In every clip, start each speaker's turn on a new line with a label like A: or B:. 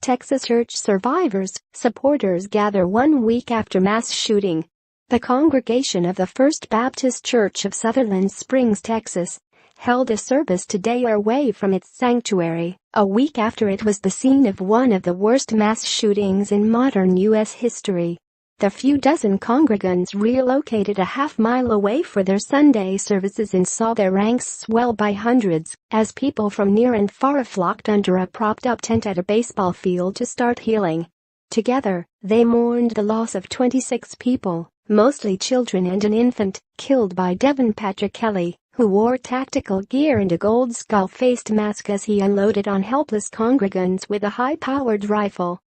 A: Texas church survivors, supporters gather 1 week after mass shooting. The congregation of the First Baptist Church of Sutherland Springs, Texas, held a service today away from its sanctuary, a week after it was the scene of one of the worst mass shootings in modern U.S. history. The few dozen congregants relocated a half-mile away for their Sunday services and saw their ranks swell by hundreds as people from near and far flocked under a propped-up tent at a baseball field to start healing. Together, they mourned the loss of 26 people, mostly children and an infant, killed by Devin Patrick Kelly, who wore tactical gear and a gold skull-faced mask as he unloaded on helpless congregants with a high-powered rifle.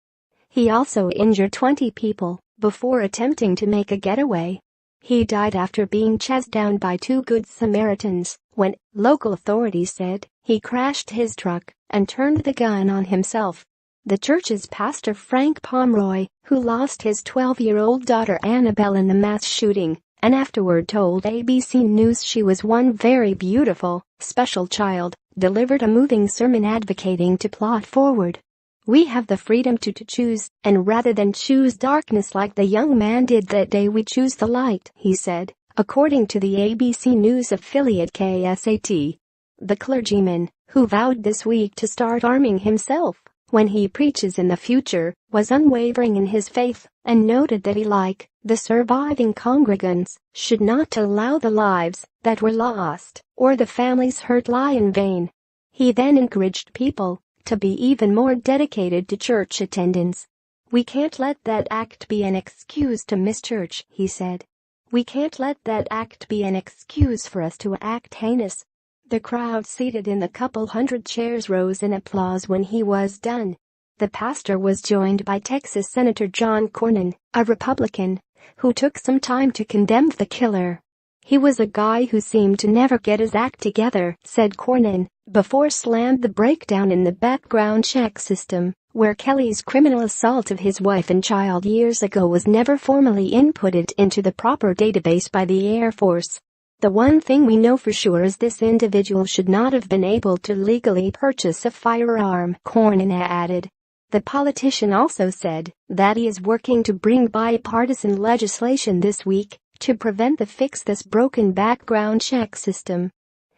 A: He also injured 20 people before attempting to make a getaway. He died after being chased down by 2 Good Samaritans when, local authorities said, he crashed his truck and turned the gun on himself. The church's pastor Frank Pomeroy, who lost his 12-year-old daughter Annabelle in the mass shooting, and afterward told ABC News she was one very beautiful, special child, delivered a moving sermon advocating to plot forward. "We have the freedom to choose, and rather than choose darkness like the young man did that day, we choose the light," he said, according to the ABC News affiliate KSAT. The clergyman, who vowed this week to start arming himself when he preaches in the future, was unwavering in his faith and noted that he, like the surviving congregants, should not allow the lives that were lost or the families hurt lie in vain. He then encouraged people to be even more dedicated to church attendance. "We can't let that act be an excuse to miss church," he said. "We can't let that act be an excuse for us to act heinous." The crowd seated in the couple hundred chairs rose in applause when he was done. The pastor was joined by Texas Senator John Cornyn, a Republican, who took some time to condemn the killer. "He was a guy who seemed to never get his act together," said Cornyn, before slammed the breakdown in the background check system, where Kelly's criminal assault of his wife and child years ago was never formally inputted into the proper database by the Air Force. "The one thing we know for sure is this individual should not have been able to legally purchase a firearm," Cornyn added. The politician also said that he is working to bring bipartisan legislation this week to prevent the fix this broken background check system.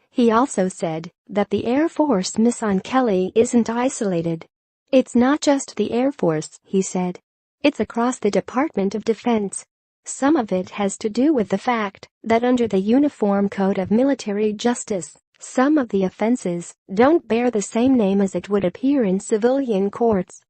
A: He also said that the Air Force miss on Kelly isn't isolated. "It's not just the Air Force," he said. "It's across the Department of Defense. Some of it has to do with the fact that under the Uniform Code of Military Justice, some of the offenses don't bear the same name as it would appear in civilian courts.